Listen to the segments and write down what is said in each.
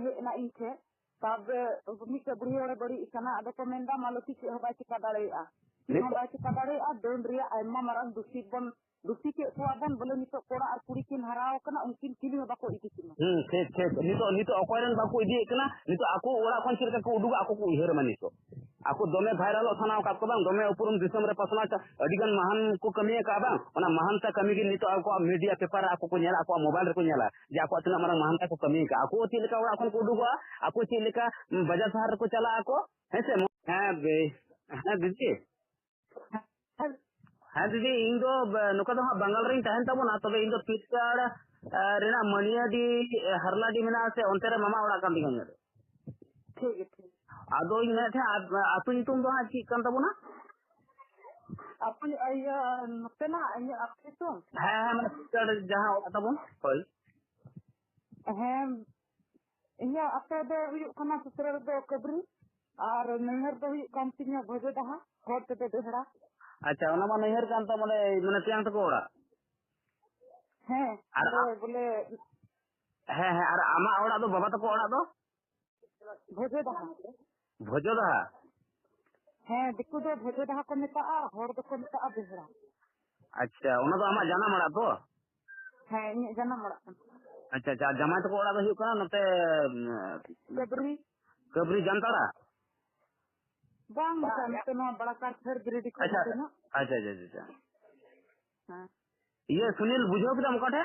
हे ना इन थे तब मिट बुढ़ी हड़े बड़ी इकना अदो को मेंदा मालती चे हबाय चिका दाड़ेया ची हबाय चिका दाड़ेया दोन रिया आयमा मारांग दुसी के कोआबन बोले नितो कोड़ा और कुड़ी किन हराव कना उनकिन किली में बाको इदी किना ठीक नितो अकोयरन बाको इदी कना नितो आको ओड़ा कोन चिरका को उडुगा आको को उहेर मानितो आको दोमे भाइरल थाना का को बांग दोमे उपरुम दिसम रे पसना अडिगन महान को कमी का बांग ओना महान ता कमी के नितो आको मीडिया पेपर आको को नेला आको मोबाइल रे को नेला जे आको तना मारा महान ता को कमी का आको चिलका ओड़ा कोन को उडुगा आको चिलका बाजार शहर को चला आको हेसे हां दीदी हाँ दीदी इन दो नुका दो बंगाल रे तहन तबना तबे इन दो पिटकार रेना मनियाडी हरलाडी मेना से ओनते रे मामा ओड़ा कान दिगन रे ठीक है ठीक आदो इन थे आतु नितुम दो हा ची कान तबना अपन आया नतेना आया आपके तो हां माने पिटकार जहां ओड़ा तबन होय हैं इया आपे दो हुई कना ससुर दो कबरी और नहर दो हुई काम तिया भजे दहा होट ते देहरा अच्छा ओना मा नहर कान त माने त्यां तको ओड़ा हैं बोले हैं और आमा ओड़ा दो बाबा तको ओड़ा दो भजे दहा भोजो दहा हैं दिकु दो भजे दहा को मेता होड़ दो को मेता देहरा अच्छा ओना दो आमा जाना मड़ा तो हैं इन जना मड़ा अच्छा अच्छा जमा तको ओड़ा दो हुई कना नते कबरी जानताड़ा बांग नते नो बड़ा कार फेर गिरिडी को अच्छा ना अच्छा अच्छा अच्छा हां ये सुनील बुझो किदम कठे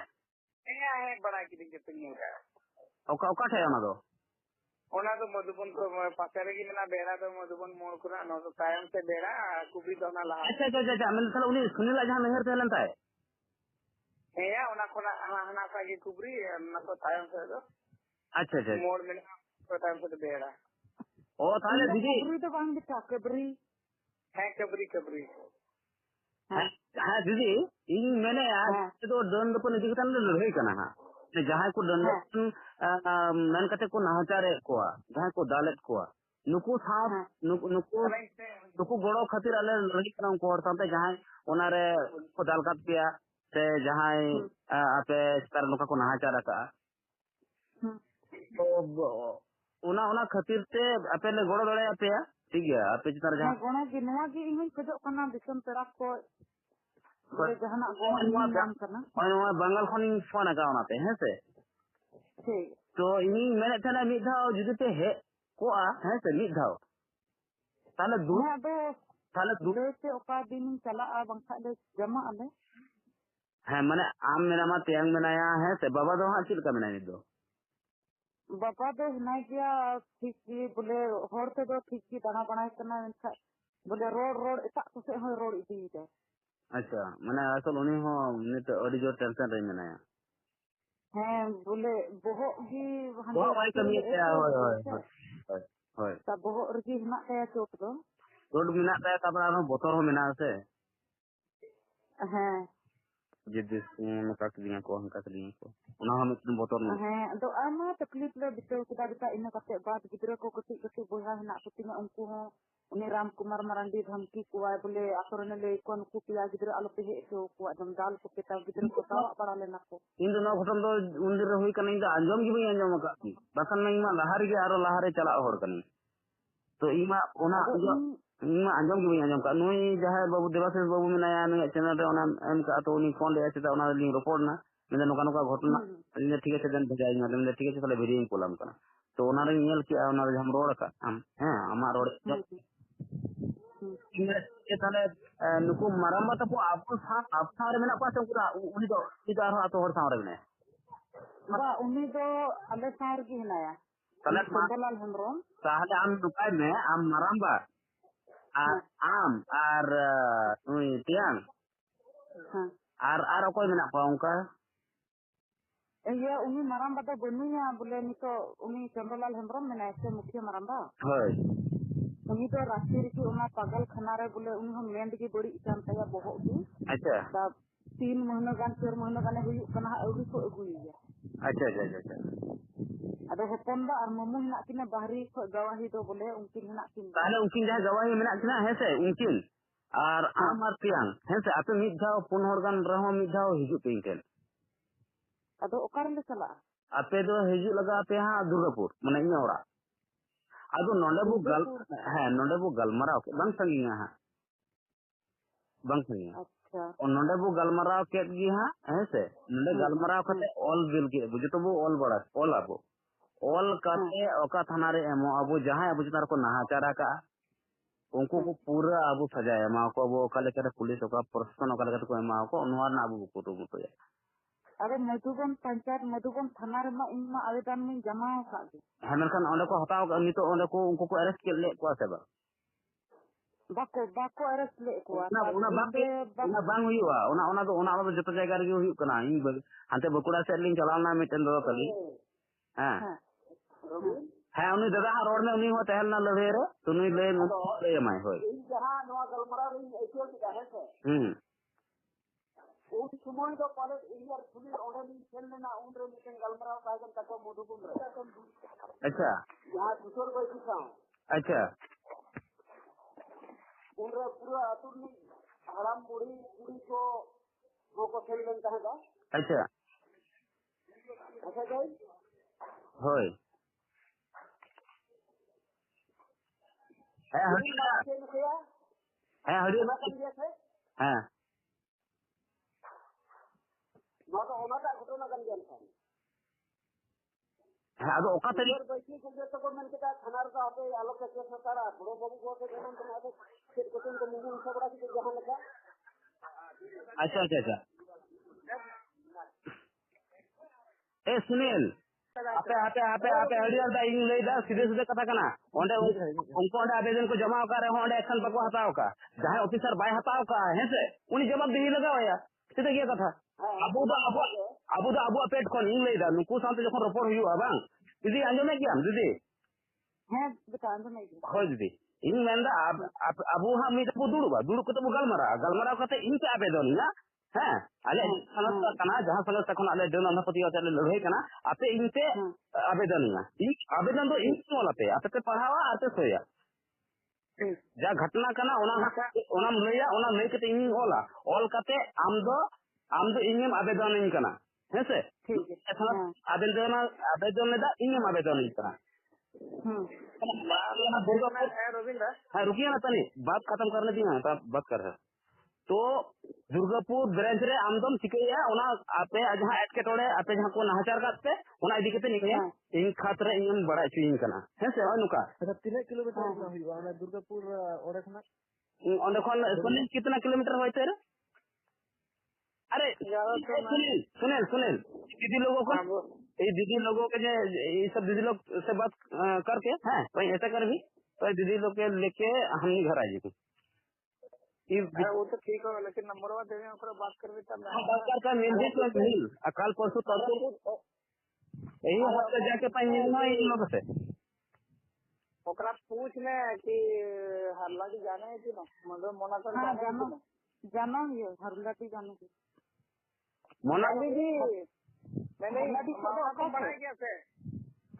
है बड़ा की दिन जतनी का ओका ठे ओना तो मधुबन को पासेरे की मेना बेड़ा तो मधुबन मोड़ कुना नो तो कायम से बेड़ा कुबी तो ना ला अच्छा अच्छा अच्छा मैं थला उनी सुनील जहां नहर तेलन ताय है या ओना खोना हना सा की कुबरी ना तो कायम से दो अच्छा अच्छा मोड़ में तो कायम से बेड़ा ओ ताले दीदी कबरी तो बांग दिता कबरी है कबरी हां दीदी इन मैंने आज तो दंड पर निधि कतन लड़ाई कना हां ने जहां को दंड मन कते को नाहचारे कोआ जहां को दालत कोआ नुकु था नुकु गोड़ो खातिर अले लड़ाई कना को और साथे जहां ओना रे को दालकात पिया से जहां आपे स्तर नुका को नाहचारा का तो ओना खातिर ते आपे ले गोड़ो दड़े आपे ठीक है आपे चितार जहां गोणा की नवा की इन खजो कना दिसम पेरा को बोले जहाना गोणा नाम करना और बंगाल खनी फोन का ओनाते हैं से ठीक तो इनी मेने तना मिद धाव जुदी पे हे कोआ है से मिद धाव ताले दू से ओका दिन चला आ बंखा ले जमा आले है माने आम मेना मा त्यांग मेनाया है से बाबा दो हा चिल का मेना नि दो बाबा दो हनाय गया ठीक की बोले होड़ ते दो ठीक की दाना बनाय करना इनका बोले रोड एता से हो रोड इदी दे अच्छा माने असल उनी हो नित अडी जो टेंशन रे मेनाया हैं बोले बोहो गी हंदे भाई कमी ते होय तब बोहो रगी हना ते चोट दो रोड मिना ते ताबरा नो बोतर हो मिना से हैं जिद्दिस नका दिया को उना हम इतन बोतर न हैं दो आमा तकलीफ ले बितो किदा बिता इन कते बात गिदरा को कति बोहा हना कुतिना उनको हो उनी राम कुमार मरांडी धमकी कुआ बोले आसरने ले कोन को पिया गिदरा आलो पे हेसो को दम दाल को पेता गिदरा को तावा पड़ा लेना को इन दोनों घटन दो उनदिर होई कने इन अंजम gi बई अंजम का की बसन नहीं मा लहार गे आरो लहारे चला होर कने तो इमा ओना इमा अंजम gi बई अंजम का नोई जहां बाबू देवाशीष बाबू मेनाया न चैनल रे ओना एम का तो उनी फोन ले आछे ओना लिंक रिपोर्ट ना मैं नोका नोका घटना इन ठीक है देन भेजाई ना मैं ठीक है तले वीडियो कोलम का तो ओना रे नेल कि ओना रे हम रोड का हम हैं हमार रोड ये थाने नुकु मरम्मा तो आपको आप सारे में ना पास उनी तो इधर हा तो हर सारे में बा उनी दो अले सार की हनाया तले चंदलाल हेमरम ताहले आम दुकान में आम मरम्बा आम और उनी तियांग और कोई में ना पाऊंगा ये उनी मरम्बा तो बनुया बोले नि तो उनी चंदलाल हेमरम में ऐसे मुख्य मरम्बा होय उनी तो राशि की उना पागल खाना रे बोले उनी हम मेंड की बड़ी इकान तया बहुत की अच्छा तब 3 महीना गान 4 महीना गाने हुई कना अउरी को अगुई गया अच्छा अच्छा अच्छा अदो हपन बा और ममु हना किना बाहरी को गवाही दो बोले उनकिन हना किन ताले उनकिन जहां गवाही मेना किना है से उनकिन और आम और तियांग है से आपे मिद धाव पुन हर गान रहो मिद धाव हिजु पिंकेन अदो ओकार ले चला आपे दो हिजू लगा पे हाँ दुर्गापुर माने इन ओड़ा आदो नोंडे बो गल है नोंडे बो गलमराव के बंग संगिया हां बंग संगिया अच्छा और नोंडे बो गलमराव के गी हां ऐसे नोंडे गलमराव कते ऑल बिल के बुझे तो बो ऑल बड़ा ऑल आबो ऑल कते ओका थाना रे एमो अबो जहां अबो चितार को नहाचारा का उनको को पूरा अबो सजाया मा को अबो काले करे पुलिस ओका प्रशासन ओका लगे को एमा को नोर ना अबो को तो तो अरे मधुबन पंचायत मधुबन थाना रे मा इन मा आवेदन में जमा का दे हेनखान ओंडे को हटाओ नितो ओंडे को उनको को अरेस्ट के ले को सेबा बाको बाको अरेस्ट ले को ना बांग हुआ ओना जतो जायगा रे हुई कना इन हाते बकुड़ा से लिंग चलाना मिटन दो कली हां हां उनी दादा रोड में उनी हो तहल ना लड़े रे तुनी ले ले माय होय जहां नवा गलमरा रे ऐसे की है से उन समय तो कॉलेज इंजीनियर पुलिस ऑर्डर में चलने ना उन रे मिटन गलमरा कागन तक मधुबन रे अच्छा यहां किशोर भाई की था अच्छा उन रे पूरा अतुल में हराम बुढ़ी बुढ़ी को खेल में कहेगा अच्छा अच्छा गाइस होय है हरिया है हरिया हां माता ओना का घटना गन गन था है अदो ओका तरी बैठी को जे तो मन के थाना रे आपे आलोक के केस तारा बड़ो बाबू को के जमन तो आबे के कोतन को मुंह सबड़ा के जहां लगा अच्छा अच्छा अच्छा ए सुनील आपे आपे आपे आपे हरिया दा इन ले दा सीधे सीधे कथा कना ओंडे उनको ओंडे आवेदन को जमा का रे ओंडे एक्शन बको हटाओ का जहां ऑफिसर बाय हटाओ का है से उनी जवाब दे लगाओ या सीधे के कथा अबू दा अबू पेट को इन ले दा नुकु साथे जखन रिपोर्ट हुआ बांग दीदी आंजमे की हम दीदी है बता आंजमे की हो दीदी इन मेंदा अबू हम मी तो दुड़ुबा दुड़ु को तो गलमरा कते इन से आवेदन ना हैं अले समस्या कना जहां समस्या कोन अले देन अनपति होते लड़ाई कना आपे इनते आवेदन ना इन आवेदन तो इन मोलते आपे ते पढ़ावा आते सोया जा घटना कना ओना लइया ओना लई कते इन ओला ऑल कते आम दो इनम आवेदन इन कना है से ठीक है आवेदन दा इनम आवेदन इन कना रविंद्र हां रुकिए ना तनी बात खत्म करने दी ना बात कर रहे तो दुर्गापुर ब्रांच रे आमदम चिकैया ओना आपे जहां एटकेटोड़े आपे जहां को नहाचार काते ओना इदी कते निकया इन खातरे इन बड़ा चुइन कना है से अनुका अच्छा 3 किलोमीटर ना हुईबा ओना दुर्गापुर ओडे खना ओंडे खन कितना किलोमीटर होइते रे अरे सुनील दीदी लोगों को ये दीदी लोगों के ये सब दीदी लोग से बात करके हैं तो ऐसा कर भी तो दीदी लोग के लेके हम घर आ जाएंगे वो तो ठीक होगा लेकिन नंबर वा देने ओकरा बात करबे तब बात करता मिल जे तो मिल अकाल परसों तरसों यही हफ्ते जाके पाएंगे ना इन लोग से ओकरा पूछ ले कि हल्ला की जाने है कि ना मतलब मोना तो जाना है हरला की जाने की मोना दीदी मैंने माना तो बढ़ाई कैसे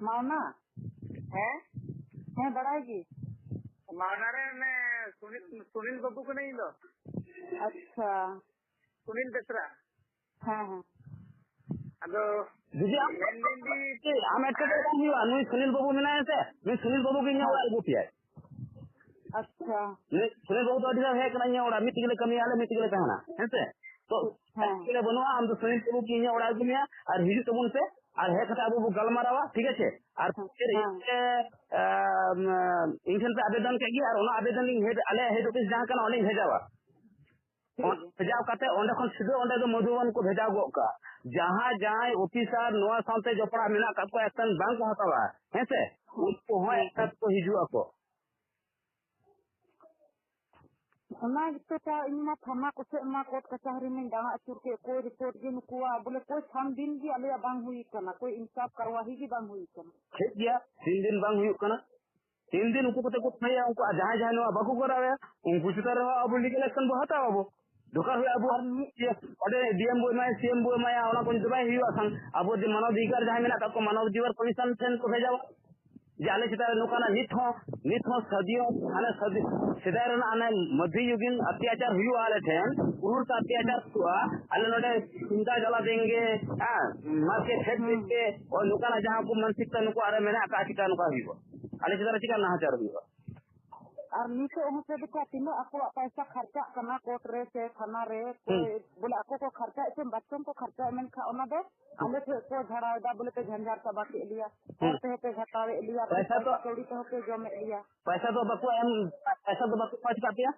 माना है बढ़ाएगी माना रे मैं सुनील बाबू को नहीं लो अच्छा सुनील दसरा हाँ हाँ अदो दीदी हम एटके हुआ नुई सुनील बाबू मिना है से नुई सुनील बाबू की न्यावड़ा गुटी है अच्छा सुनील बाबू तो अडिसा है कना न्यावड़ा मिटिगले कमी आले मिटिगले कहना है से तो के बनवा हम तो सुनील बाबू की न्यावड़ा गुनिया और हिजु तबुन से और है कथा बाबू गलमारावा ठीक है और फिर इनसे पे आवेदन के और ओना आवेदन हेड अले हेड ऑफिस जहां कना ओने भेजावा भेजाव काते ओंडे खन सीधे ओंडे दो मधुबन को भेजाव गो का जहां ऑफिसर नोआ साथे जोपड़ा मेना का को एक्शन बांग को हतावा है से उनको हो एक को हिजुआ को ओना इतना इनमा थाना को से मा कोर्ट कचहरी में दाना अचुर के कोई रिपोर्ट के नुकुआ बोले कोई छान दिन भी अले बांग हुई कना कोई इंसाफ करवाही भी बांग हुई कना ठीक गया 3 दिन बांग हुई कना 3 दिन उनको पते को थया उनको जहां नोआ बाकू करावे उनको सुतर अब लीगल एक्शन बो हतावा बो दुकार हुआ अब ओडे डीएम बो माय सीएम बो माय ओना को दबाई हुआ सन अब जे मानव अधिकार जहां मेना को मानव जीवन कमीशन सेन को भेजावा जे आले चिता नुकाना नित हो सदियों आने सदी सिदारन आने मध्ययुगीन अत्याचार हुई आले थे उन का अत्याचार हुआ आले नोटे चिंता जला देंगे हां मार के फेंक देंगे और नुकाना जहां को मानसिकता नुको आरे मैंने आका चिता नुका हुई आले चिता नाहचार हुई और नीचे उनसे देखा तीनों आपको पैसा खर्चा करना कोर्ट रे से थाना रे कोई बोले आपको को खर्चा ऐसे बच्चों को खर्चा में खा उना दे हमें तो को झड़ा दा बोले तो झंझार का बाकी लिया और पे घटावे लिया पैसा तो कौड़ी तो के जो में लिया पैसा तो बको एम पैसा तो बको पाँच काटिया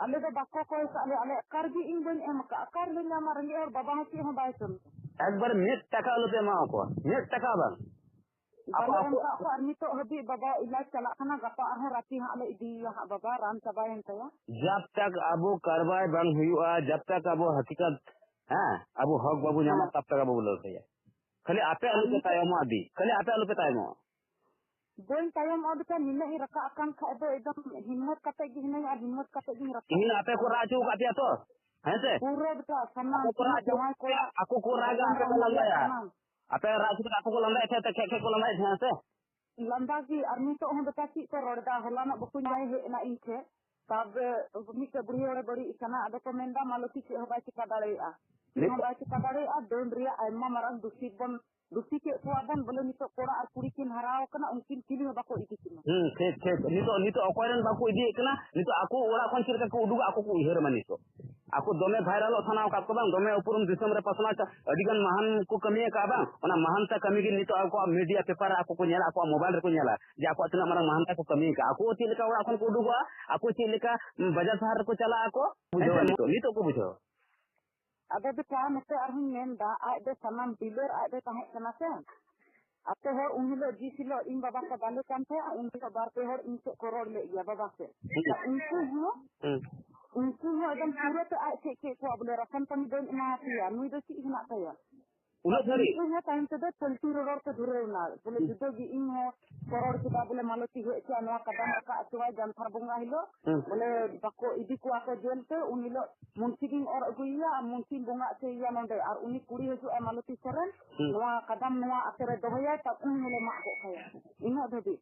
अले तो बको को अले कर भी इन बन एम का कर ले ना मारेंगे और बाबा के हम बाय सुन एक बार मिट टका लोते मां को मिट टका बन apa ni to habi baba इलाज चला खाना गपा है राती हां ले दी हां बाबा राम सबायन तया जब तक अबो कार्रवाई बंद हुआ जब तक अबो हकीकत हां अबो हक बाबू न्यामा तब तक अबो बोलते हैं खाली आपे आलू के तायम आदि खाली आपे आलू के तायम बोल तायम आदि का निने ही रखा अकान खा दो एकदम हिम्मत कते gi हिने और हिम्मत कते gi रखा इन आपे को राजू काटिया तो है से पूरा का सम्मान को जवाई को aku ko raga aku landa ya apa raja aku ko landa थे खे को लंदा थे से लंदा की अर्मी तो हम बता की तो रोडा होला ना बकुन जाए है ना इनके तब मी के बुढ़ी और बड़ी इतना अद को मेंदा मालती के हबाई चिका दाड़ेया हबाई चिका दाड़ेया दोन रिया आयमा मारन दुसी के कोआबन बोले नितो कोड़ा और कुड़ी किन हराव कना उनकिन किली में बाको इदी किना ठीक नितो अकोयरन बाको इदी कना नितो aku ओरा कोन चिरका को उडुग aku को उहेर मानितो aku dome viral thana ka ko bang dome upurum disam re pasna adigan mahan ko kami ka bang ona mahan ta kami gi nito aku media paper aku ko nyala aku mobile re ko nyala je aku tina marang mahan ta ko kami ka aku tilika ora kon ko uduga aku tilika bajar sahar ko chala aku bujo nito ko bujo ada de ka mete arhun menda ade saman dealer ade tahe kana se ape hor unhilo jisilo in baba ka dalu kan the unko bar pe hor in se koror le ya baba se उनको हो एकदम पूरा तो आज के को अब रकम पन देन ना किया नुई दो ची ना कया उला धरी उनको टाइम से दे चलती रोड पे धुरे ना बोले जुदो gi इन हो करोड़ के बोले मालती हो क्या नवा कदम का अचवा जानथार बंगा हिलो बोले बको इदी को आको जेल पे उन हिलो मुंशी दिन और अगुइया मुंशी बंगा से या नंदे और उनी कुड़ी हो मालती सरन नवा कदम नवा अतरे दोहया तब उन मिले मा को खाया इनो धबी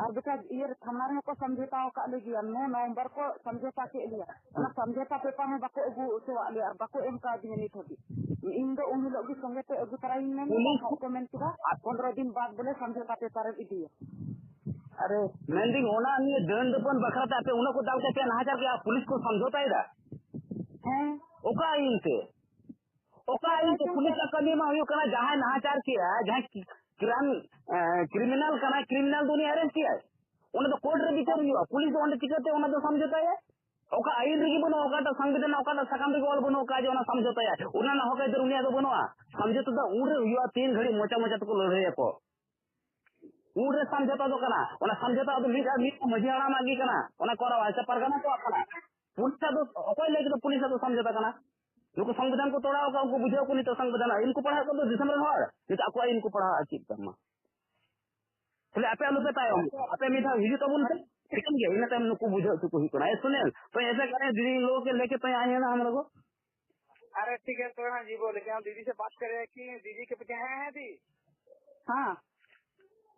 और बेटा ये थाना में को समझौता का लगी 9 नवंबर को समझौता के लिया और समझौता पेपर में बको अगु तो आले और बको एम का दिन नहीं थी इन दो उन लोग की संगे पे अगु तराई में कमेंट किया 15 दिन बाद बोले समझौता पेपर इदी अरे मेंडिंग होना नहीं दंड पण बखराता पे उनको दाव के क्या नहाचार के पुलिस को समझौता है हैं ओका इनते पुलिस का कमी में हुई कना जहां नहाचार किया जहां क्रिमिनल कना क्रिमिनल दुनिया अरेस्ट किया उन्हें तो कोर्ट रे विचार हुआ पुलिस ओंडे चिकते उन्हें तो समझौता है ओका आईन रे बनो ओका तो संविधान ओका तो सकाम रे गोल बनो ओका जो ना समझौता है उन्हें ना होके दुनिया तो बनो समझौता तो उड़े हुआ 3 घड़ी मोचा तो लड़े को उड़े समझौता तो कना उन्हें समझौता तो मिट मझियाड़ा मागी कना उन्हें करा ऐसा परगना तो अपना पुलिस तो ओका लेके तो पुलिस तो समझौता कना नुको संविधान को तोड़ा होगा उनको बुझाओ को नहीं तो संविधान इनको पढ़ा को तो दिसंबर हर नहीं तो आपको इनको पढ़ा अचीव करना चले आपे आलू पे तायो आपे मीठा हिजी तो बोलते ठीक है इन टाइम नुको बुझाओ तो कोई कोना सुनेल तो ऐसा करें दीदी लोग के लेके तो आए हैं ना हम लोग अरे ठीक है तो जी बोले क्या दीदी से बात करें कि दीदी के पीछे हैं दी हां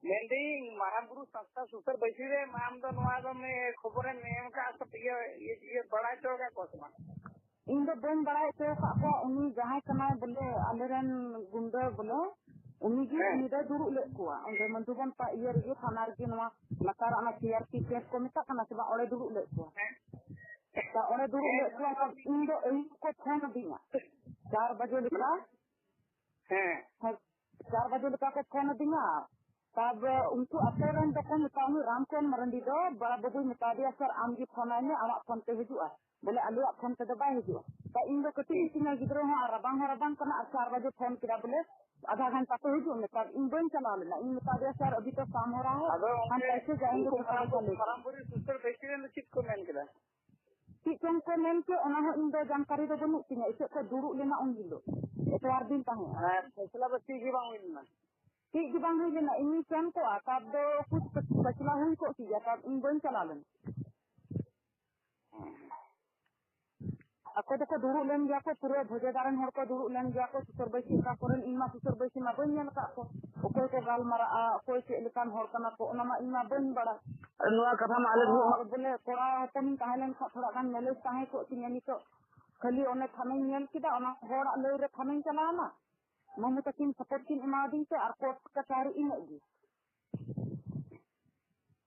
मेंदी महागुरु संस्था सुपर बैठी रे माम तो नवादो में खबर है नेम का सब ये बड़ा चौका कोसमा इन दो बन बड़ा तो का उनी जहां कना बोले अलेरन गुंडा बोले उनी जी उनी दे दुरु ले को अंदे मंदुबन पा इयर गे थानार के नवा लकार ana सीआरपी केस को मिता कना से ओड़े दुरु ले को ता ओड़े दुरु ले को इन दो को फोन दिया 4 बजे लिखा है 4 बजे लिखा को फोन दिया तब उनको अतरन तो को मिताऊ रामचंद्र मरंडी दो बड़ा बबू मिता दिया सर आम की फोन आने आमा फोन पे हिजुआ बोले आलू फोन पे दबाई हिजुआ ता इन दो कटी सिंगा गिद्रो हो रबांग कना 4 बजे फोन किया बोले आधा घंटा तो हिजुआ में तब इन बन चला लेना इन मिता दिया सर अभी तो शाम हो रहा है हम कैसे जाएंगे तो फरामपुरी सुपर बेसिकली ने चिट को मेन किया चिट को मेन के ओना हो इन दो जानकारी दो बनु तिंगा इसे को दुरु लेना उन दिलो एतवार दिन ताहे फैसला बत्ती की बांग लेना ठीक की बांग लेना इन चैन को तब दो कुछ फैसला हुई को किया तब इन बन चला लेना ako doko dulu len gya ko pura bhojedaran hor ko dulu len gya ko susur baisi ka koren ima susur baisi ma ban nyal ka ko okoy ko gal mara okoy se lekan hor kana ko ona ma ima ban bada नुआ कथा मा आले बोले कोड़ा हपन ताहलेन खा थोड़ा गान knowledge ताहे को तिnya नितो खाली ओने थाने nyel kida ona hor lei re थाने चलाना मम्मी तकिन सपोर्ट किन इमादी से आर कोर्ट का चारी इन लगी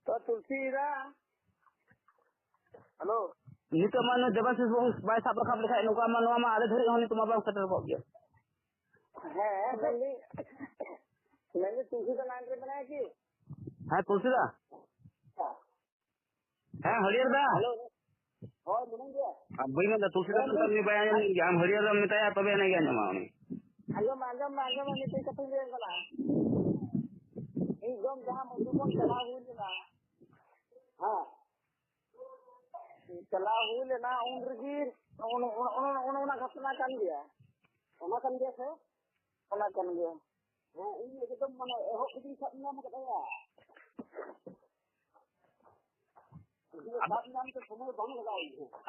तो तुलसीरा हेलो नितो मानो देवाशीष बाबू बाय साब रखा लेखा नुका मा नुआ मा आले धरि होनी तुमा बाबू कटर को गया है मैंने तुलसी का नाम बनाया कि हां तुलसीदा हां हरियर दा हेलो और मुनेंगे अब भाई में तुलसीदा तो नहीं बयान नहीं हम हरियर दा मिताया तबे नहीं गया मा उनी आजम नहीं तो कतई रे गला एकदम जहां मुझको चला हुई ना हां चला हुई लेना उन रगीर उन घटना kan dia ona kan dia se ona kan dia हां ini एकदम माने एहो किसी सब नाम का या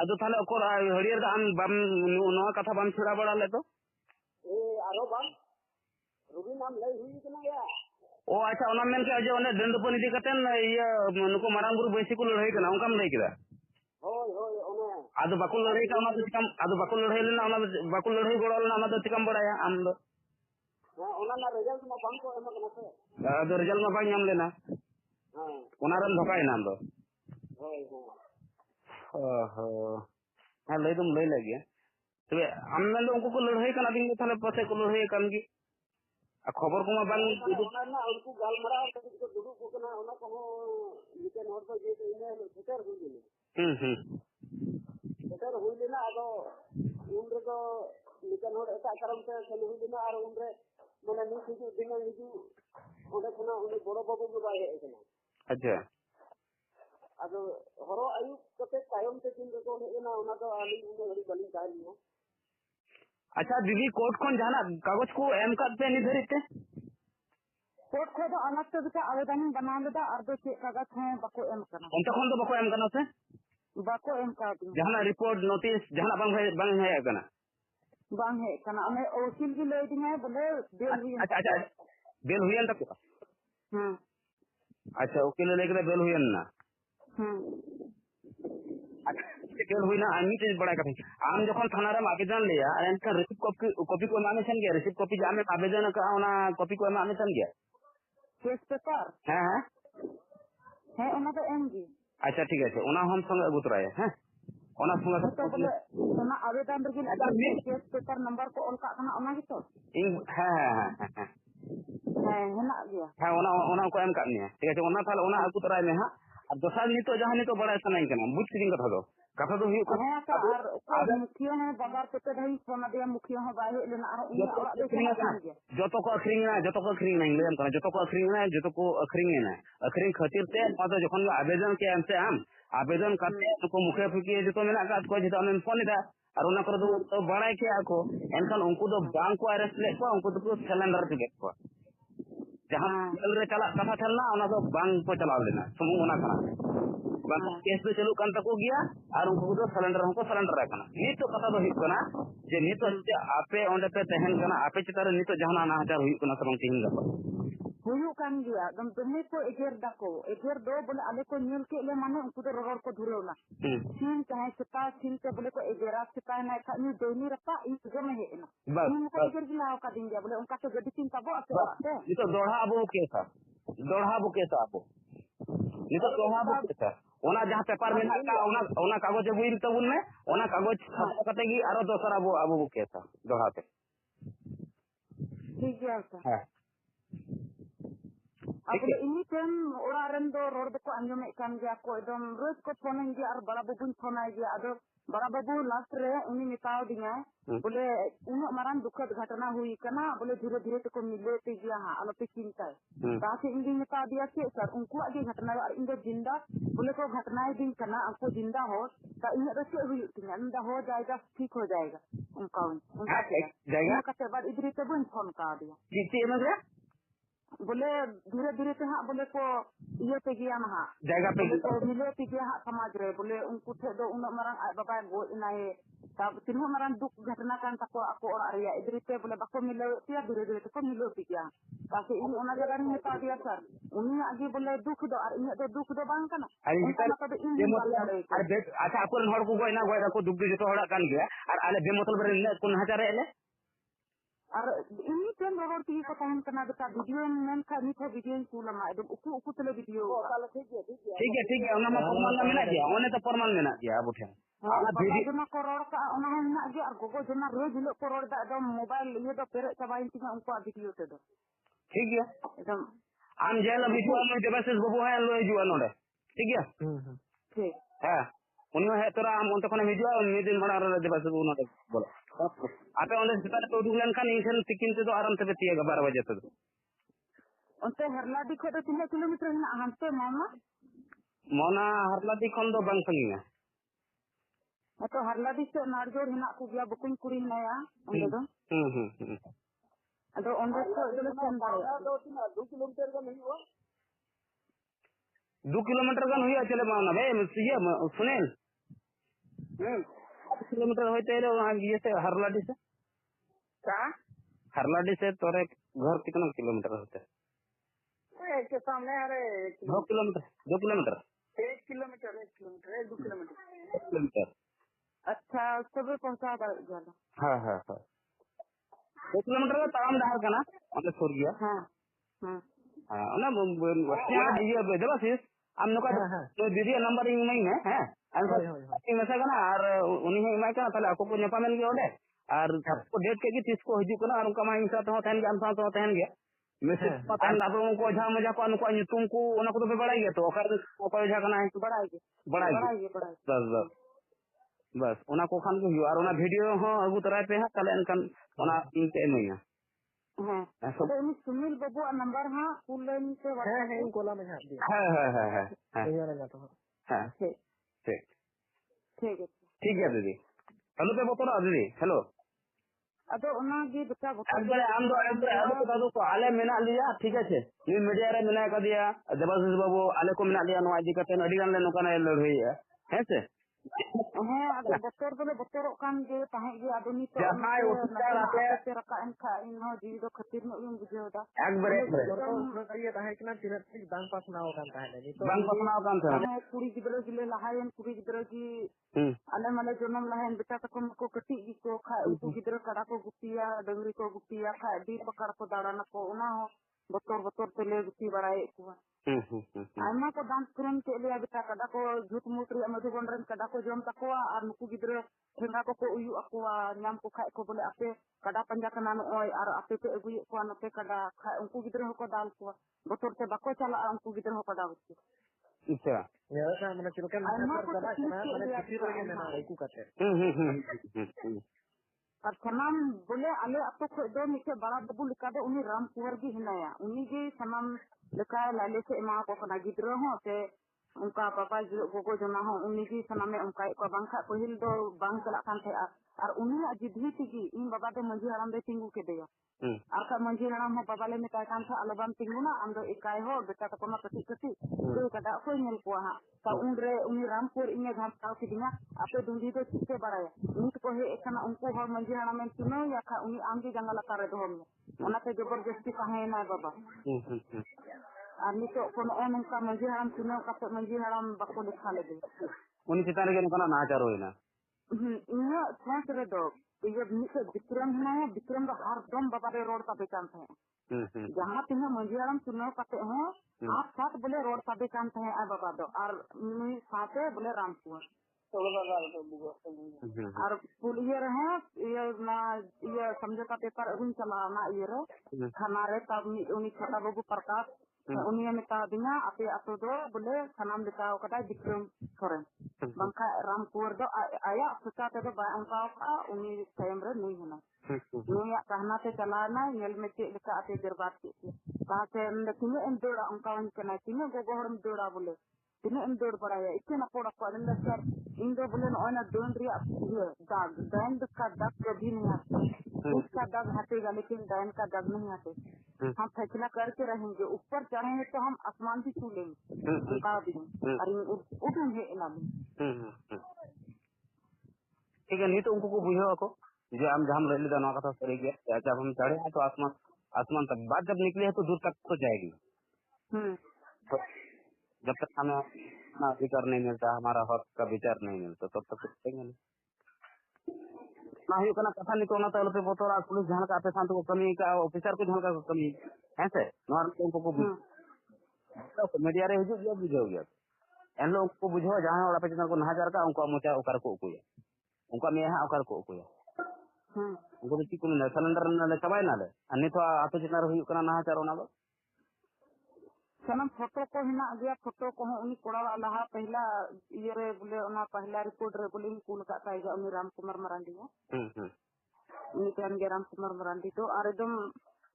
अदो थाले ओकर हरियर दा हम बम नो कथा बम छुड़ा बड़ा ले तो ए आरो बम रुबी नाम लई हुई कि ना या ओ अच्छा ओना मेन के जे ओने दंडपन इदी कतन ये नुको मारांग गुरु बैसी को लड़ाई कना उनका लड़ाई किदा होय होय ओने आदो बाकुल लड़ाई का ओना चिकम आदो बाकुल लड़ाई लेना ओना बाकुल लड़ाई गोड़ल ना तो चिकम बड़ाया आम दो हां ओना ना रिजल्ट में बम को एम कना से आदो रिजल्ट में बाय नाम लेना हां ओना रन धोकाय नाम दो होय होय ओहो हां ले तुम ले लगे तबे हम में उनको को लड़ाई कना दिन थाले पसे को लड़ाई कन की खबर को मा बांग ओना ना उनको गालमरा को दुडु को कना ओना को निके नोट पर जे इने सेटर हुई ले सेटर हुई लेना आदो उन रे को निके नोट एटा करम से चलु हुई लेना और उन रे माने नि हिजु दिन हिजु ओडे कना उनी बड़ो बाबू को बाय हे कना अच्छा आदो हरो आयु कते टाइम ते दिन रे को ना ओना तो आली उने घड़ी बली काली ना अच्छा दीदी कोर्ट कोन जाना कागज को एम का पे नहीं धरते कोर्ट को तो अलग से बिचा आवेदन बना लेदा और दो चेक कागज है बको एम करना उनका कोन तो बको एम करना से बको एम का दी जहां रिपोर्ट नोटिस जहां बंग है कना बांग है कना हमें वकील की ले दी है बोले बेल हुई अच्छा अच्छा बेल हुई तक अच्छा वकील लेके बेल हुई ना बेल हुई ना आमी चीज बड़ा कथि आम जखन थाना रे आवेदन लिया एनका रिसिप्ट कॉपी को माने सन गया रिसिप्ट कॉपी जामे आवेदन का ओना कॉपी को माने सन गया केस पेपर हां है ओना तो एम जी अच्छा ठीक है ओना हम संग अगुतराय हैं ओना संग तो बोले ओना आवेदन रे केस पेपर नंबर को ओलका कना ओना की तो हां हेना गया हां ओना को एम करनी है ठीक है ओना थाले ओना अगुतराय में हां अब दोसर नितो जहां नितो बड़ा सनाई कना बुझ किन कथा दो हुई है का और मुखिया है बगार पे दही सोना दे मुखिया है बाहे लेना और इन और देखना गया जतो को अखरिंग ना लेम कना जतो को अखरिंग ना अखरिंग खातिर ते पातो जखन आवेदन के हमसे हम आवेदन करते तो मुखे फुकी जतो मेना का को जतो हम फोन दा और उना कर दो बड़ाई के आको एनखान उनको दो बैंक को अरेस्ट ले को उनको तो सिलेंडर के को जहां जेल रे चला कथा थलना उना तो बैंक को चला लेना समूह होना कना केस पे चलू कान तको गया और उनको तो सिलेंडर हमको सिलेंडर रखना ये तो कथा दो हित कना जे नितो आपे ओंडे पे तहन कना आपे चितार नितो जहां ना हजार हुई कना सबंग तीन गप हुयु कान गया दम तुम्हें को एगर दको एगर दो बोले आले को न्यूल के ले माने उनको तो रोड को धुरेवला सीन चाहे चिता सीन के बोले को एगरा चिता ना का नी दोनी रपा इन जो में है ना इन को एगर गिलाओ का दिन गया बोले उनका तो गडी चिंता बो आते ये तो दोढ़ा अबो केसा आपो ये तो दोढ़ा अबो केसा ओना जहां पेपर में का ओना कागज बुइन तबुन में ओना कागज छापा कते गी आरो दोसर अबो केसा दोढ़ा पे ठीक है सर हां अब इन्हीं टाइम ओरा रन दो रोड को अंजमे कान गया को एकदम रोज को फोन गया और बड़ा बाबू फोन आ गया अदो बड़ा बाबू लास्ट रे उनी मिताव दिया बोले उन मारान दुखद घटना हुई कना बोले धीरे धीरे तो मिले ते गया हां आलो पे चिंता तासे इंदी मिता दिया के सर उनको आगे घटना और इंदो जिंदा बोले को घटनाएं दिन कना आपको जिंदा हो ता इन रसे हुई तिना इंदा हो जाएगा ठीक हो जाएगा उनका जाएगा का बाद इधर तो बन फोन का दिया किसी में गया बोले धीरे धीरे से हाँ बोले को ये पे गया ना जाएगा पे बोले को मिले पे गया हाँ समाज रे बोले उनको थे दो उन मरंग आय बाबा गो इनाए तब तीनों मरंग दुख घटना kan tako aku orang ria idrite boleh bako मिले तिया धीरे धीरे को मिले पे गया ताकि इन ओना जगह में ता दिया सर उन्हीं आगे बोले दुख दो और इन दुख दो बांग kana अच्छा आपन हर को गोइना गोइरा को दुख दे तो हड़ा kan गया और आले बेमतलब रे को नहाचारे एले और ini kan orang tinggi kota yang kena dekat video yang kan ni video yang kula mak itu uku tele video ठीक है ओना परमान मेना दिया ओने तो परमान मेना दिया अब उठे वीडियो जमा को रोड का ओना मेना दिया और गोगो जना रोज हिलो को रोड दा एकदम मोबाइल ये तो पेरे चबाइन तिगा उनको वीडियो ते दो ठीक है एकदम आम जेल वीडियो में देवाशीष बाबू है लो जुआ नोडे ठीक है ठीक है उन्हें है तोरा आम उनते कोने वीडियो में दिन बड़ा रे देवाशीष बाबू नोडे बोलो आपे ओंदे सेटा तो उदुलन kan इंसन तिकिन ते तो आराम से बेतिया 12 बजे तक onte herladi ko 3 kilometer hina hante mama Mona हरलादी खन दो बंग संगीना atau herladi se narjor hina ku gya bukuin kurin na ya onde do ado onde ko idole sen dare 2 kilometre का नहीं हुआ 2 किलोमीटर का हुआ चले माना भाई ये सुनील 2 किलोमीटर होते रे वहां ये से हरलाडी से का हरलाडी से तोरे घर कितना किलोमीटर होते है के सामने अरे 2 किलोमीटर 2 किलोमीटर 1 किलोमीटर 2 किलोमीटर अच्छा सब पहुंचा दे जाला हां हां हां 2 किलोमीटर का ताम डाल का ना मतलब छोड़ गया हां हां ना ये देवाशीष हम नका तो दीदी नंबर इन नहीं है हैं हम मसा करना और उन्हीं में मैं कहना ताले आपको को नेपामेन के ओडे और आपको डेट के की 30 को हिजू करना और उनका माइन साथ होता है हम साथ होता है गया मैसेज पता है आप लोगों को जहां मजा को उनको तुमको उनको तो बढ़ाई गया तो अगर कोई जगह ना है बढ़ाई बस उना को खान को और उना वीडियो हो अगु तरह पे है ताले इनकन उना इनके नहीं हां तो इन सुनील बाबू नंबर हां फुल लाइन से है इन कोला में हां दिया है ये वाला तो हां ठीक है दीदी हेलो पे बतो दीदी हेलो अदो ओना गे बेटा बतो अरे हम तो अरे को आले मेना लिया ठीक है नी मीडिया रे मेना का दिया देवाशीष बाबू आले को मेना लिया नो आदि कते अडी गान ले नोकाना लड़ई है से हाँ अगर बतर बोले बतरों कान गे ताहे गे आदमी तो जहां उतार आते रका इन खा इन हो जी दो खतिर में इन बुझे होता एक बार ये ताहे किना तिरत बांग पासनाओ कान ताहे नहीं तो बांग पासनाओ कान था कुड़ी गिदरो गिले लहायन कुड़ी गिदरो की अले मले जनम लहायन बेटा तक को कटी की को खा उनको गिदरो कड़ा को गुपिया डंगरी को गुपिया खा दी पकड़ को दाड़ाना को उना हो बतर तले गुपी बड़ाए को आयमा को डांस फ्रेम के लिए बेटा कड़ा को झूठ मूठ रे मधुबन रन कड़ा को जम तकोआ और नुकु गिदरो ठेंगा को उयु अकोआ नाम को खाए को बोले आपे कड़ा पंजा कना ओय और आपे पे अगुय को नते कड़ा खा उनको गिदरो को दाल को बतर से बाको चला उनको गिदरो को दाल को अच्छा ये ऐसा मैंने चिलकन करा मैंने किसी लगे मैंने आईकू करते और सनाम बोले आले आपको दो मिसे बड़ा बबू लिखा दे उन्हीं राम कुंवर की हिनाया उन्हीं के सनाम लिखा लाले से एमा को कना गिदरो हो से उनका पापा गोगो जना हो उन्हीं की सनाम में उनका को बांखा पहिल दो बांग चला कान थे और उन्हीं जिधि थी इन बाबा दे मंजी हराम दे तिंगू के देया और का मंजी हराम हो बाबा ले में काय कान था अलबाम तिंगू ना हम दो इकाई हो बेटा तो कोना कटी तो कदा को नेल को हां का उनरे उन्हीं रामपुर इने घाम ताव की दिना आपे दुंदी तो चिते बड़ाया नीट को है एकना उनको हो मंजी हराम में सुनो या का उन्हीं आम की जंगल करे दो हम ओना ते जबरदस्ती कहे ना बाबा और नितो कोन ओन उनका मंजी हराम सुनो का मंजी हराम बको लिखा ले दे उन्हीं चितान के कोना नाचार होइना इन्हें सांस रे दो ये मिसे विक्रम है विक्रम का हर दम बाबा रे रोड का बेचान थे जहाँ तिन्हें मंजियारम सुनो कते हैं आप साथ बोले रोड का बेचान थे आ बाबा दो और साथे बोले रामपुर और पुलियर है ये ना ये समझौता पेपर अभी चला ना ये रे थाना रे तब उन्हीं छोटा बाबू प्रकाश उन्हीं में ता दिना आपे आतो दो बोले सनाम लिखाओ कदा विक्रम सोरेन बंका रामपुर दो आया सुता ते दो बांका का उन्हीं टाइम रे नहीं होना नहीं कहना ते चलाना नेल में ते लिखा आते दरबार के कहा से किने इन दोड़ा उनका उनके ना किने गोगोहर में दोड़ा बोले ᱛᱤᱱᱟᱹᱜ ᱮᱢ ᱫᱟᱹᱲ ᱵᱟᱲᱟᱭᱟ ᱤᱠᱷᱟᱹᱱ ᱟᱠᱚ ᱚᱲᱟᱜ ᱠᱚ ᱟᱫᱚ ᱥᱟᱨ ᱤᱧ ᱫᱚ ᱵᱚᱞᱮ ᱱᱚᱜᱼᱚᱭ ना ᱫᱟᱹᱱ ᱨᱮᱭᱟᱜ दाग डायन का दाग कभी नहीं आता उसका दाग हटेगा लेकिन डायन का दाग नहीं आते हम फैसला करके रहेंगे ऊपर चढ़ेंगे तो हम आसमान भी छू लेंगे उनका भी और उठेंगे इना भी ठीक है नहीं तो उनको को बुझो को जो हम जहां ले लेदा ना कथा सही गया जब हम चढ़े हैं तो आसमान तक बात जब निकली है तो दूर तक तो जाएगी तो जब तक हमें अपना अधिकार नहीं मिलता हमारा हक का विचार नहीं मिलता तब तक करेंगे नहीं ना हुई कना कथा नहीं तो ना तो बोतरा पुलिस जहां का आपे शांत को कमी का ऑफिसर को जहां का कमी है से नॉर उनको को तो मीडिया रे हिजु जो बुझो गया एन लोग को बुझो जहां और आपे को नहाजार का उनको मोचा ओकर को उकुया उनका में है ओकर को उकुया उनको तो को ना सिलेंडर ना चबाय ना ले अन्य तो आतो जितना हुई कना नहाचार ओना लो सनम फोटो को हिना गया फोटो को उनी कोड़ा लहा पहला ये रे बोले ओना पहला रिपोर्ट रे बोले कुल का ताइगा उनी राम कुमार मरांडी उनी कान गे राम कुमार मरांडी तो आर एकदम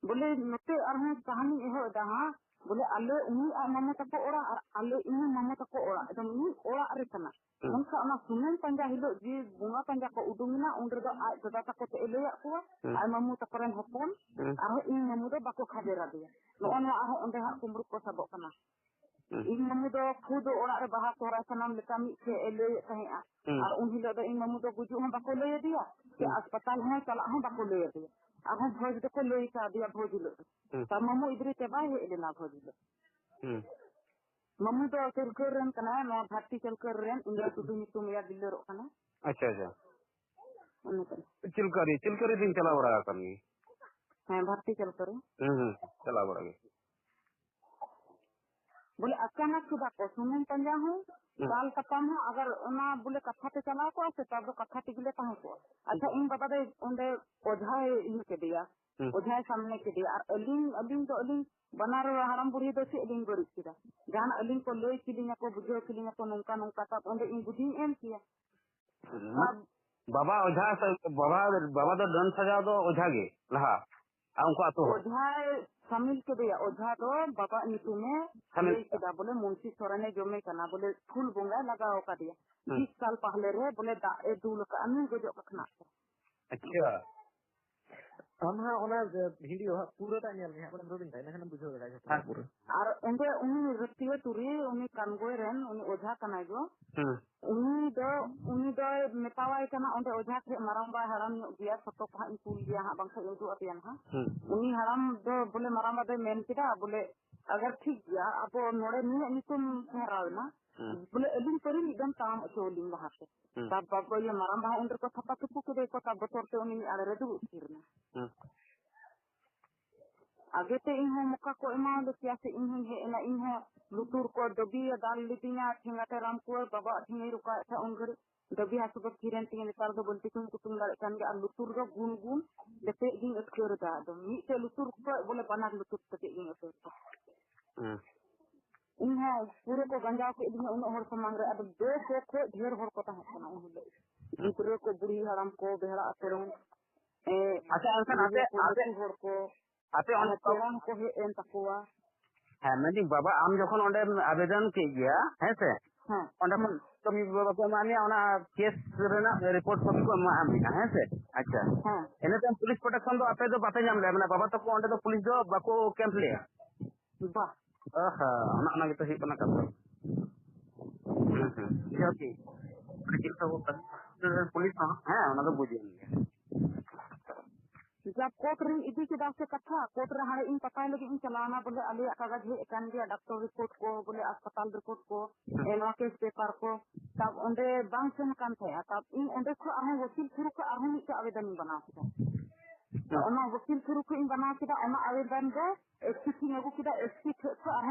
बोले नते अरह कहानी एहो दहा बोले आले उनी आ मामा तको ओरा आले इन मामा तको ओरा एकदम नी ओरा रे कना उनका ओना सुनन पंजा हिलो जी बुंगा पंजा को उडुंगना उनरे दो आ दादा तको ते एलेया को आ मामू तकरन हपन आर इन मामू दो बाको खादेरा दिया नोना आ ओंदे हा कुमरु को सबो कना इन मामू दो खुद ओरा रे बाहा तोरा सनम लेता मी से एले कहेआ और उन हिलो दो इन मामू दो गुजु हम बाको ले दिया के अस्पताल है चला हम बाको ले दिया अब हम भोज दो को ले का दिया भोज लो त मामू इधर ते बाय हे एले ना भोज लो मम्मी तो चलकर रन कना नो भर्ती चलकर रन इंद्र टुडू नितुम या दिल्लरो कना अच्छा चिलकरी दिन चला बड़ा करनी हां भर्ती चलकर चला बड़ा बोले अचानक सुबह को सुनन पंजा हूं साल कपम हूं अगर ओना बोले कथा पे चला को से तब कथा टिगले कहां को अच्छा इन बाबा दे ओंडे ओझा इन के दिया ओझा सामने के दिया और अलिंग तो अलिंग बनारो हराम बुढ़ी दो से अलिंग गरी किदा जान अलिंग को लोई किलिंग को बुझो किलिंग को नंका नंका तब ओंडे इन बुझी एम किया बाबा ओझा बाबा तो दन सजा दो ओझा गे लहा उनको आतो ओझा शामिल के दिया ओझा तो बाबा नीतू में शामिल किदा बोले मुंशी सोरने जमे कना बोले फूल बोंगा लगाओ का दिया 20 साल पहले रे बोले दा ए दूल का अनु गजो कखना अच्छा हम हां ओना वीडियो पूरा ता नेल है अपन रोबिन ताई ना बुझो गला है पूरा और उनके उनी रतियो तुरी उनी कानगोय रेन उनी ओझा कनाय गो उनी दो मेतावाय कना ओंडे ओझा के मारामबा हराम दिया फोटो का इंकुल दिया हां बांखा उदु अपियान हां उनी हराम दो बोले मारामबा दे मेन किदा बोले अगर ठीक गया अब नोड़े नी नितुम फेराव ना बोले अलिंग करी एकदम काम चोलिंग वहां से तब बाबा ये मारामबा उनर को थपा थपु के को तब बतोर ते उनी आड़े रे दु उठिरना आगे ते इन मुका को एमा दो क्या से इन हे एना इन लुतुर को दबी दाल लितिया ठिंगाते राम को बाबा ठिंगे रुका था उनगर दबी हासु को किरन तिंगे नेतार दो बंटी कुतुम दाल कान गे लुतुर दो गुन गुन लेते गिन अस्कर दा दो मी ते लुतुर को बोले बना लुतुर ते गिन अस्कर इन पूरे को गंजा को इदने उन हर समांग रे अब दो को ढेर हर को ता हना उन ले पूरे को बुढ़ी हराम को बेहरा अतरम अच्छा आते हर को आते ऑन को हे एन तकुआ है मैं बाबा आम जखन ओंडे आवेदन के गया है से हां ओंडे तो मी बाबा को मानिया ओना केस रेना रिपोर्ट कॉपी को मा आमिना है से अच्छा हां एने तो पुलिस प्रोटेक्शन दो आपे तो बाते जाम ले माने बाबा तो ओंडे तो पुलिस दो बाको कैंप ले बा आहा ओना तो ही पना का ओके ठीक तो पुलिस हां ओना तो बुझी जब कोर्ट रिंग इदी के दास से कथा कोर्ट रे हारे इन पता लगे इन चलाना बोले अले कागज हे एकान गया डॉक्टर रिपोर्ट को बोले अस्पताल रिपोर्ट को एनवा केस पेपर को तब ओंडे बांग से कान थे तब इन ओंडे को आह वकील शुरू को आह मिट आवेदन बना के ओना वकील शुरू को इन बना के ओना आवेदन दो एसपी की लगू के एसपी को आह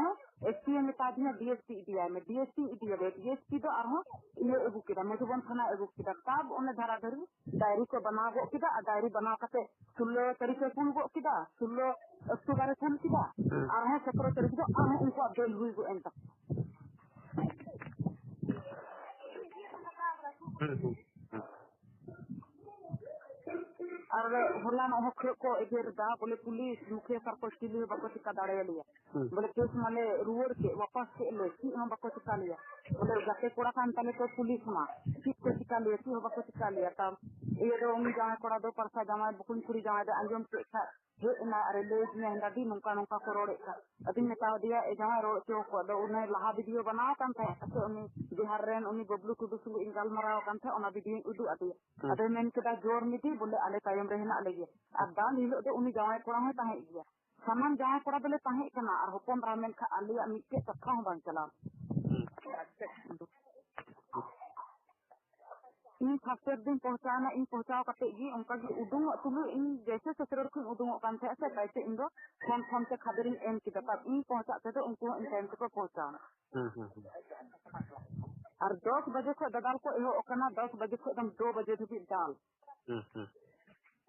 एसपी में तादिया डीएसपी दिया में डीएसपी दिया डीएसपी दो आह ये एगु के मधुबन थाना एगु के तब ओने धारा धरी डायरी को बना गो के डायरी बना के 16 तारीख को कुल गो के 16 अक्टूबर को कुल के आह 17 तारीख को आह उनको बेल हुई गो एंत और होला न हो को एजेर दा बोले पुलिस मुखे सर को स्टील बाको टिका दाड़े लिया बोले केस माले रुवर के वापस के ले की हम बाको चिका लिया बोले जाके कोड़ा कान तले तो पुलिस मा की को चिका लिया की हम बाको चिका लिया तब ये दो उन जाए कोड़ा दो परसा जामा बुकुन कुड़ी जाए दे अंजम के था हे ना अरे ले ने हंदा दी नुका नुका को रोड़े का अदिन ने ताव दिया ए जामा रोड़ के को दो उन्हें लहा वीडियो बनाओ कान था असे उनी बिहार रेन उनी बबलू टुडू सुलु इंगाल मराव कान था ओना वीडियो उदु आदि अदे मेन के दा जोर मिटी बोले आले तायम रे हेना लगे आ दान हिलो दो उनी जाए कोड़ा है ताहे गया सामान जहाँ कोड़ा बोले ताहे कना और होपन रामेन खा आलिया मिट्टे कथा हो बन चला इन फास्टर दिन पहुंचाना इन पहुंचाओ कते गी उनका की उदुंग तुलु इन जैसे ससुर को उदुंग कान थे ऐसे कैसे इन दो फोन से खबरिन एम की तब इन पहुंचाते तो उनको इन टाइम को पहुंचाना और 10 बजे को ददाल को एहो ओकना 10 बजे को एकदम 2 बजे धबी डाल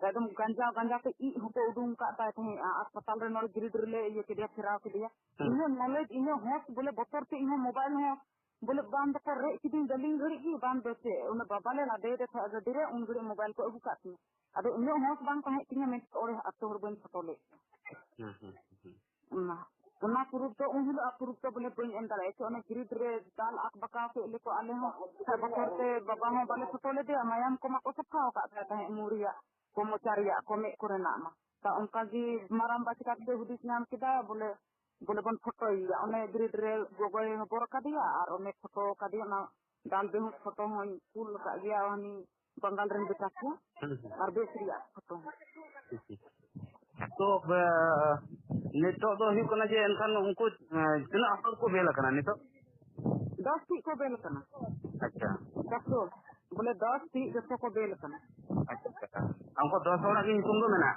एकदम गंजा पे ई होको उडुंग का थे अस्पताल रे नोर गिरिड रे ये के दिया फिराव के दिया इने नॉलेज इने होश बोले बतर से इने मोबाइल है बोले बांध को रे किदिन दलिंग घड़ी की बांध देते उन बाबा ले लादे दे था गदिरे उन घड़ी मोबाइल को अगु काती अदो इने होश बांग ताहे तिने में ओरे अतो हर बन फोटो ले ना पुरुष तो उन हिलो पुरुष तो बोले बन एंदा रे तो ने गिरिड रे दाल आक बका के ले को आले हो बतर से बाबा हो बाले फोटो ले दे मायाम को मा को सफा का था मुरिया को मोचारिया को मे करे ना मा ता उनका जी माराम बाचिका के हुदिस नाम किदा बोले बन फोटो या ओने ग्रिड रे गोगोय बोर का दिया और ओने फोटो का दिया ना दाल बेहू फोटो हो फूल का गया हनी बंगाल रन बेटा को और बेसरिया फोटो तो नितो दो ही कोना जे एनखान उनको तना हर को बेल कना नितो 10 टी को बेल कना अच्छा कसो बोले 10 टी जतो को बेल कना अच्छा हमको 10 होड़ा की तुम दो मेना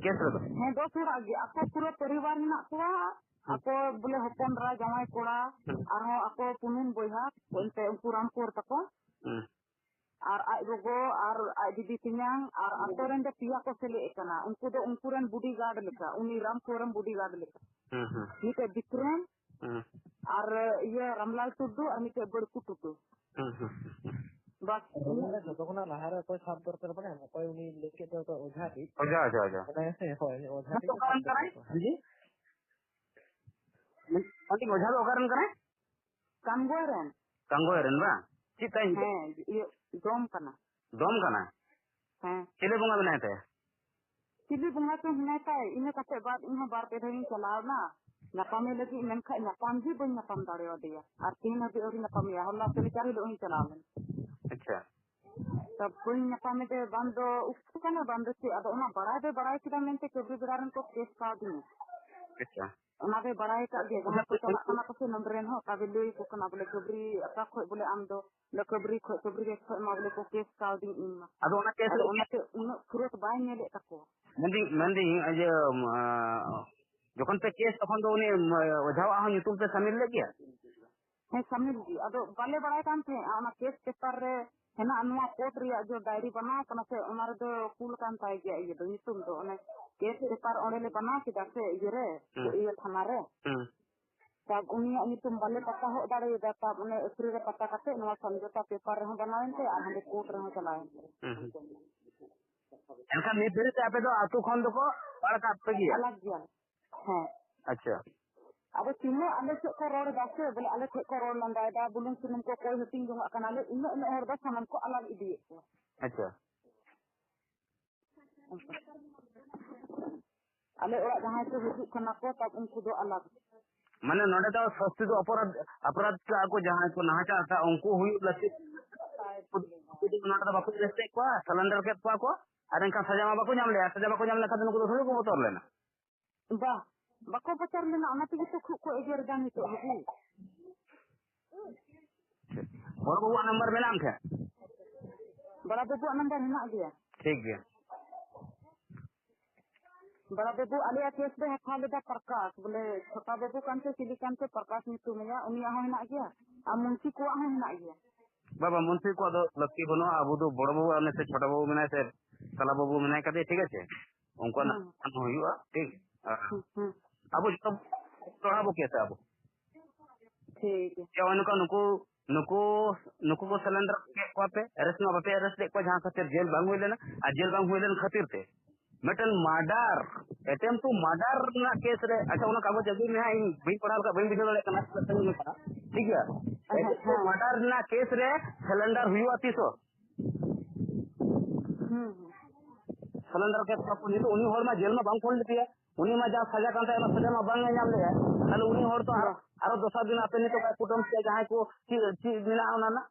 कैसे दो है 10 होड़ा गे आपको पूरा परिवार ना कोआ आपको बोले हपन रा जमाई कोड़ा और आपको पुनुन बोया कोनते उनको रामपुर तको और आई गोगो और आई दीदी तिन्यांग और आतोरन दे पिया को सेले कना उनको दो उनकुरन बॉडी गार्ड लेका उनी रामपुरम बॉडी गार्ड लेका नीते विक्रम और ये रामलाल टुडू और नीते बड़कू टुडू बस जो कोना लहारे कोई साफ दरकार पड़े ना कोई उनी लेके तो ओझा दी ओझा ऐसे होय ओझा तो काम कराए जी अंतिम ओझा तो कारण कराए कांगोरन बा चिताई है ये दोम कना हां चिले बुंगा बनाए थे चिली बुंगा तो हनाता है इने कते बाद इन बार पे धइन चलाव ना नपामे लगी मनखा नपाम भी बन नपाम दाड़े दिया और तीन अभी और नपाम या हल्ला चले चारी लो ही चलाव अच्छा तब कोई नपामे दे बंदो उसको कना बंद से अब ओना बड़ा किदा मेंते कबरी बिरारन को केस का दी अच्छा ओना दे बड़ा का दे जहां को चला कना को से नंबरेन हो का बिलोई को कना बोले कबरी अका खो बोले आम दो कबरी के खो मा बोले को केस का दी इन अब ओना केस ओना ते उन फुरत बाय नेले तको मंदी अजे जोखन पे केस तखन दो उनी ओझावा हो यूट्यूब पे शामिल ले गया है शामिल जी अदो बाले बड़ा कान थे ओना केस पेपर रे हेना अनुआ कोर्ट रिया जो डायरी बना कना से ओना रे दो कुल कान ताई गया ये दो यूट्यूब दो ओने केस पेपर ओने ले बना के दासे ये रे ये थाना रे तब उनी यूट्यूब बाले पता हो दाड़े दा तब ओने उसरी रे पता करते नवा समझौता पेपर रे बनावेन ते आ हंदे कोर्ट रे चलाएन एनका ने फिर ते आपे दो आतु खन दो को और का पे गया अलग गया है अच्छा अब तीनों अलग से को रोड दासे बोले अलग से को रोड लंदाय दा बुलुन सुनम को कोई हटिंग जो कना ले इन और बस हम को अलग इदी अच्छा अले ओरा जहां से हुजु कना को तब उनको दो अलग माने नोडे तो सस्ती तो अपराध का को जहां को नहाचा था उनको हुई लसी कुछ नोडे तो बापू रेस्टे को सिलेंडर के को अरे का सजा मा बापू नाम ले सजा बापू नाम ले का को थोड़ी को उतर लेना बा बको पचार लेना ओना ती तो खुद को एजर जानी तो हबी और वो नंबर में नाम थे बड़ा बाबू नंबर है गया ठीक है बड़ा बाबू आलिया केस दे हथा लेदा प्रकाश बोले छोटा बाबू कान से सिली कान से प्रकाश नीतु में उनी आ हेना गया आ मुंशी को आ हेना गया बाबा मुंशी को दो लक्की बनो अब दो बड़ बाबू ने से छोटा बाबू में से तला बाबू में कदे ठीक है उनको ना होयुआ ठीक अब तो तोड़ा बो कैसे अब ठीक है क्या उनको नुको को सिलेंडर के को पे अरेस्ट ना पे अरेस्ट को जहां खातिर जेल बांग हुई लेना आ जेल बांग हुई लेना खातिर थे मिटन मर्डर अटेम्प्ट टू मर्डर ना केस रे अच्छा उना कागज अभी में इन बई पढ़ाल का बई बिजो कना ठीक है अटेम्प्ट टू मर्डर ना केस रे सिलेंडर हुआ तीसो सिलेंडर के तो नि तो उनी होर में जेल में बांग खोल दिया उनी में जा सजा कांता है सजा में बांग नाम ले ताले उनी होर तो आरो दोसर दिन आपे नि तो कुटुंब से जहां को ची मिला ओना ना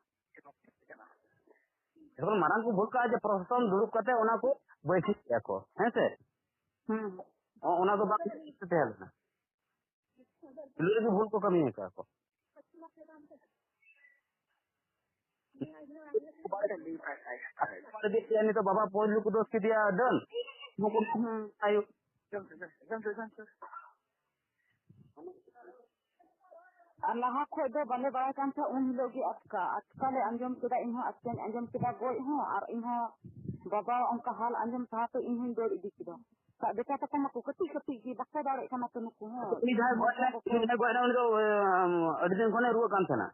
এখন মারান को भूल का जे प्रशासन दुरुप करते ओना को बैठी को हैं से ओना को बात करते हैं ना लोग की भूल को कमी है का को नहीं तो बाबा पोल को दोस्त की दिया डन आयो लाहा खो दो बने बड़ा कान था उन लोग अटका ले अंजम केदा इन अटकन अंजम केदा गोय हो और इन बाबा उनका हाल अंजम था तो इन दौड़ इदी किदा का बेटा तक मको कति कति की बक्का दाड़े कना तो नुको हो इनी जाय गोय ना उन तो अडिन कोने रुआ कान था ना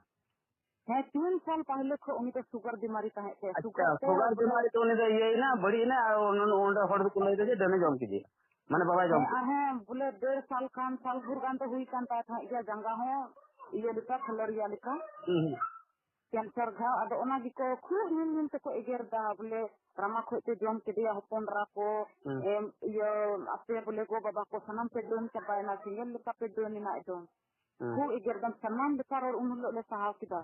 है 3 साल पहले को उनी तो शुगर बीमारी था है शुगर बीमारी तो उनी तो ये ना बड़ी ना उन हड़ को ले दे डने जम कीजिए माने बाबा जम है बोले 1.5 साल कान साल भर कान तो हुई कान था या जंगा हो ये लिखा फलरिया लिखा कैंसर घा अद ओना गिको खूब निन से को एगर दा बोले रामा खोते जम के दिया हपन रा को ये अपने बोले को बाबा को सनम पे दोन चबाय ना सिंगल लिखा पे दोन ना एकदम खूब एगर दम समान बेकार और उन लोग ले सहाव किदा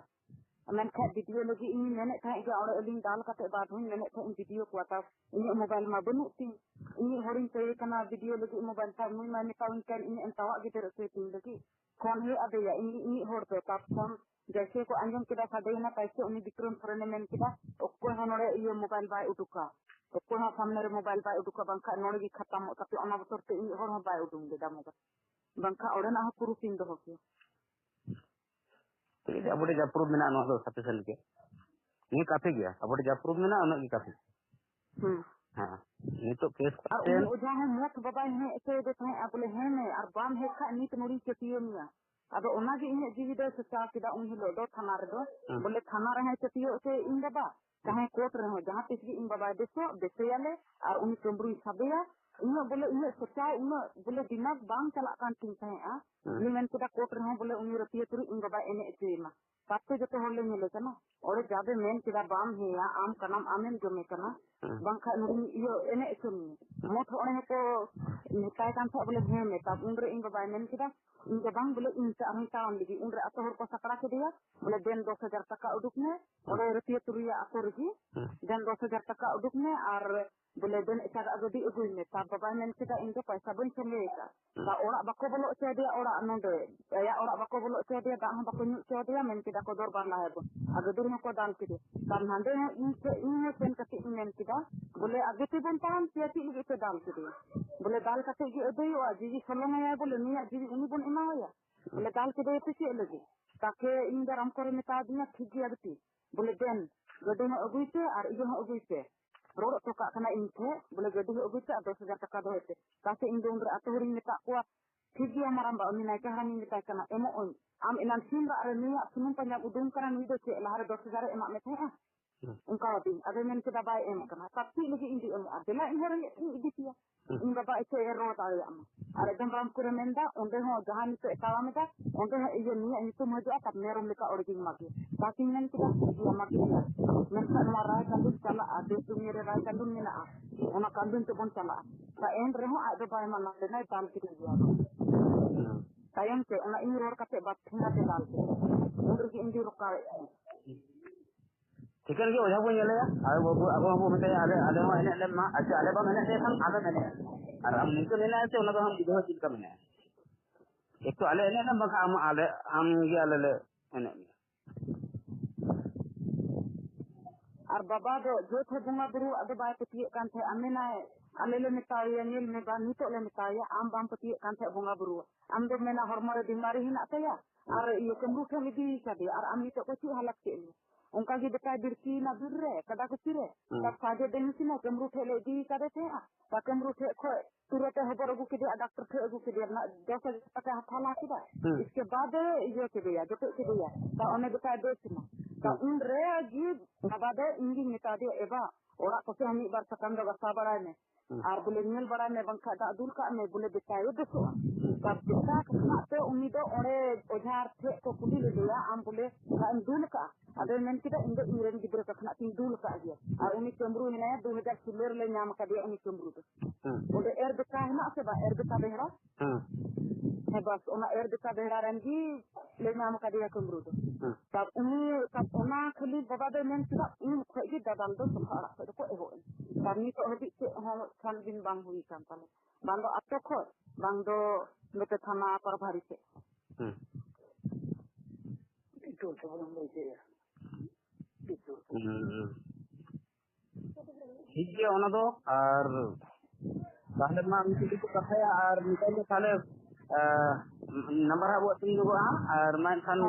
मैं खा वीडियो लगी इन मैंने था कि और अलिंग दाल काते बात हुई मैंने था इन वीडियो को आता इन मोबाइल में बनु थी इन होरिंग पे कना वीडियो लगी मोबाइल था मुई मैं निकाउन कर इन अंतावा गिदर से तीन लगी फोन है अबे या इन होड़ पे पाप फोन जैसे को अंजम किदा सादे ना पैसे उनी विक्रम फरने में किदा ओको हनोरे ये मोबाइल बाय उठुका ओको ना सामने रे मोबाइल बाय उठुका बंका नोड़ी की खत्म तापे ओना बतर ते इन होड़ बाय उठुंग दे दामो बंका ओडना हो पुरु तीन दो हो तो अब जयपुर में ना नो सफिशिएंट के ये काफी गया अब जयपुर में ना उन की काफी हां ये तो केस और ओजा है मोट बाबा है ऐसे देते हैं बोले है में और बाम है का नीत नोड़ी के पियो मिया अब ओना जी इन जीवी दे सचा किदा उन हिलो दो थाना रे दो बोले थाना रहे के पियो से इन बाबा चाहे कोर्ट रहे जहां तक इन बाबा देसो देसयाले और उन कमरू साबेया इन बोले इन सचा इन बोले दिमाग बांग चला कान थिन थाया इन मेन किदा कोर्ट रहे बोले उन रतिय तुरी इन बाबा एने एचेमा पाते जते होले मिले कना और जाबे मेन किदा बाम है या आम कनाम आमेन जमे कना बांखा नुरी यो एने एचेमी मोठ ओने को निकाय कान था बोले हे में तब उन रे इन बाबा मेन किदा इन बांग बोले इन से आमी टाउन लगी उन रे अतो हर को सकड़ा के दिया बोले देन 10,000 टका उडुक ने और रतिय तुरी अतो रही देन 10,000 टका उडुक ने और बोले देन एटा अगदी अगुई में तब बाबा मेन किदा इन के पैसा बन चलेगा ता ओड़ा बको बोलो से दिया ओड़ा नोंदे या ओड़ा बको बोलो से दिया दा हम बको न्यू से दिया मेन किदा को दरबार ला है अगदुर में को दान किदे तब नांदे इन से सेन कति मेन किदा बोले अगते बन तान से ती लगे से दाल किदे बोले दाल कते जी अदई ओ जी सलो में बोले निया जी उनी बन इमा होया बोले दाल किदे पे से लगे ताके इन दरम करे मेता दिया ठीक गया गति बोले देन गडो में अगुई से और इयो में अगुई से रोड तो का कना इनके बोले गड्डी अगुई से 10,000 टका दो होते ताके इन दोन रे अतो हरिंग मेता को ठीक गया माराम बा उनी नाइका हरानी मेता कना एमो ओन आम इनान सिम रा रे निया सुनुम पंजा उदुम करा नी दो से लहारे 10,000 एमा में थे उनका दिन अबे मेन के दबाई एम कना तत्ती लगी इंदी एम अदला इन हरे इदी पिया इन बाबा ऐसे रो ताले अम अरे दम राम कुरे मेंदा ओंदे हो जहां नितो एकावा में दा ओंदे ये निया नितो मजो तब मेरम लेका ओडिंग माके ताकि मेन के दा माके मेन का मारा कंदु चला आदे तु मेरे राय कंदु मेना ओना कंदु तो बन चला ता एन रहो आ दो बाय माना ले नाय ताल की दिया tayang ke ona ini ror kate bat thinga te dal ke udur ki indi roka chicken ke oja punya le ya abu mete ale ma ene le ma acha ale ba mene se kan ale mene ar am nitu nena ate ona ko ham video chit ka mene ek to ale ene na baka am ge ale le ene ar baba do jo the bunga buru ado bay peti kan the amena ale le metaya nil me ba nito le metaya am bam peti kan the bunga buru am do mena hormone bimari hina taya ar iyo kemru ke midi sabe ar am nito ko chi halak ke उनका की बेटा बिरकी ना बिर रे कदा कुछ रे तब साजे दिन सी ना कमरू ठेले दी करे थे ता कमरू ठे खो तुरंत खबर अगु के डॉक्टर थे अगु के ना 10,000 टका हथाला के इसके बाद ये के दिया जो के दिया ता ओने बेटा देख ना उन रे जी बाबा दे इंगी मिता दे एबा ओड़ा को से हमी बार सकम दो गसा बड़ा ने आर बोले नील बड़ा ने बंखा दा दुल का ने बोले बेचायो देखो तब बेटा खना ते उनी दो ओड़े ओझार थे को कुली ले दिया आम बोले हम दुल का अबे मेन किदा इंदो इरेन गिद्र का खना तीन दुल का गया और उनी चमरू ने 2016 ले नाम का दिया उनी चमरू तो ओडे एर बेटा है ना से बा एर बेटा बेहरा है बस ओना एर बेटा बेहरा रंगी ले नाम का दिया चमरू तो तब उनी तब ओना खाली बाबा दे मेन किदा इन खगी दादाल दो सहारा को एहो तब नी तो हबी से हम खान दिन बांग हुई kan pale bang do ato ko bang do mete thana par bhari se itu sebelum itu ya itu ठीक है ओना दो और ताहले मा मिति को कथाया और मिताई ताहले नंबर है वो तीन गो और मैं खान